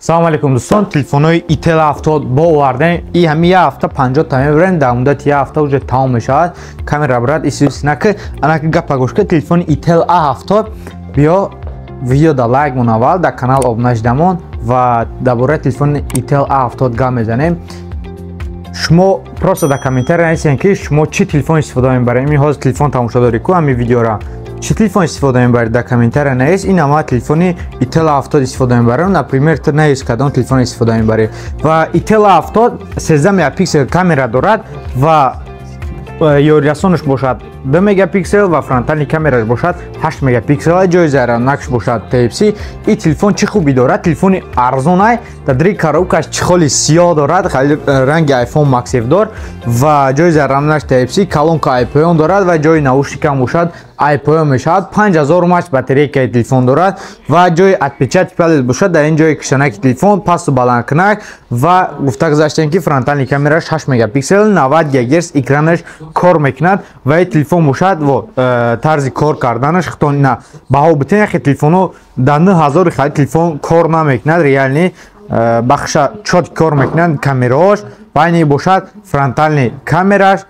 Салом алейкум дӯстон, телефонҳои Itel 70 бо овардан и ҳами як ҳафта 50 та мебарем, дар муддати як ҳафта уже тамом мешавад. Камера брат исуиснаки анаки гапа гӯшка телефони Itel A70 биё видео да лайк мунаввал дар канал обуна шудамон ва дар бораи телефони Itel A70 гап мезанем. Шумо просто дар комментария нависед ки шумо чӣ телефон истифода мебаред. Ин ҳозир телефон тамошодорӣ ку ҳами видеора чӣ телефон истифода мебаред дар комментария навис. Ин ҳама телефони Itel A70 истифода мебарем. Например ту навис кадом телефон истифода мебаред. Ва Itel A70 13 мегапиксел камера дорад ва ёрирасонаш бошад 2 мегапиксел ва фронтални камераш бошад 8 мегапиксел. ҷои зарранакш бошад Type-C. ин телефон чӣ хубӣ дорад? Телефони арзонай, дадри коробкаш чихоли сиёҳ дорад, хали ранги iPhone Max F-дор ва ҷои зарранакш Type-C, колонка IP-on дорад ва ҷои наушникам бошад IP-on мешавад. 5000 мАч батарейкаи телефон дорад ва ҷои отпечатки палец бошад. дар ин ҷои кишанаки телефон пасту баландкунак ва гуфта гузаштем ки фронтални камераш 8 мегапиксел, 90 ГГц экранаш кор мекунад ва ин телефон бошад тарзи кор карданаш хитонина баҳо битен яхе телефоно дар 9000 хали телефон кор намекунад, реални бахша чот кор мекунад камераош. ва ин бошад фронтални камераш,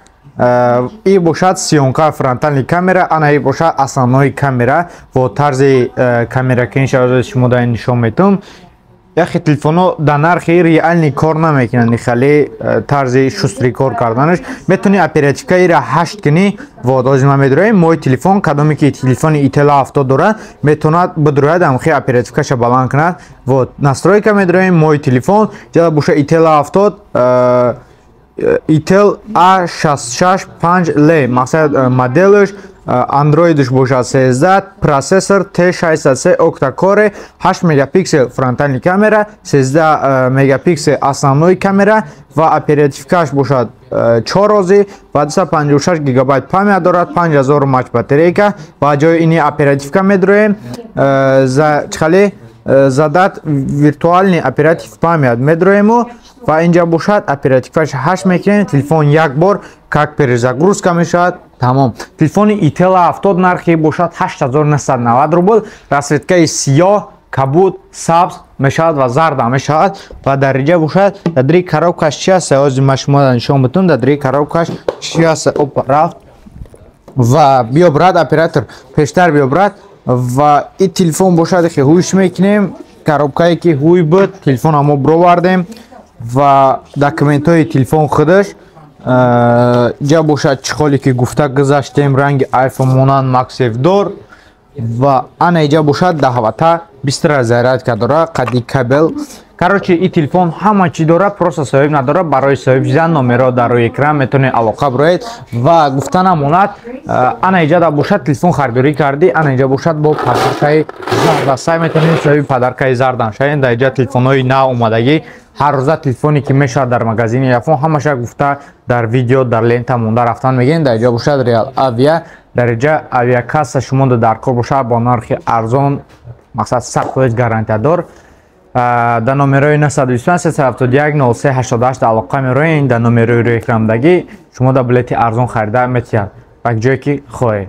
и бошад сиёнка фронтални камера, ана и бошад основной камера во тарзи камера ки иншалло шумо дар нишон метавам. яхе телефоно дар нархи реални кор намекунанд, хали тарзи шустри кор карданаш. метавони оперативка ира 8 кунӣ. вот ҳозир ман медуроям мои телефон кадоме ки телефони Itel A70 дорад метавонад бидурояд амхи оперативкаша баланд кунад. вот настройка медуроям мои телефон ҷада боша Itel A70 Itel A665L мақсад моделаш Androidш бошад 13, процессор T603 octa-core, 8 мегапиксел фронтални камера, 13 мегапиксел основной камера ва оперативкаш бошад 4 рози ва 256 гигабайт памят дорад, 5000 мАч батарейка ва ҷои ини оперативка медуроем задат виртуални оператив памят медуроему ва инҷа бошад оперативкаш 8 мекунем. телефон як бор как перезагрузка мешавад. тамом. телефони Itel A70 нархи бошад 8990 рубл. расветкаи сиёҳ, кабуд, сабз мешавад ва зарда мешавад ва дар инҷа бошад дадри коробкаш чӣ аст? ҳозир ман шумо нишон метавам дадри коробкаш чӣ аст? опа рафт. ва биё брат оператор пештар биё брат. ва ин телефон бошад ки ҳуйш мекунем, коробкае ки ҳуй буд телефон ҳамо бировардем ва документҳои телефон худаш ҷа бошад чихоле ки гуфта гузаштем ранги iPhone монанд Max F-дор ва ана иҷа бошад даҳвата бистра зарядка дора қадди кабел. короче ин телефон ҳама чӣ дорад, просто соҳиб надорад. барои соҳиб шудан номеро дар рӯи экран метавонед алоқа бироед ва гуфта намонад. ана иҷа да бошад телефон харидорӣ кардӣ, ана иҷа бошад бо падаркаи зарда. сай метавонед соҳиби падаркаи зардан шавед. дар иҷа телефонҳои нав омадагӣ ҳар рӯза телефоне ки мешавад дар магазини iPhone ҳамаша гуфта дар видео дар лента монда рафтан мегӯянд. дар иҷа бошад Real Avia, дар иҷа авиакасса шумода дар кор бошад бо нархи арзон, мақсад 100% гарантиядор. дар номерои 925-371-0388 алоқа мероед. дар номерои рӯи экрандаги шумо дар билети арзон харида метавонед ба ҷое ки хоҳед.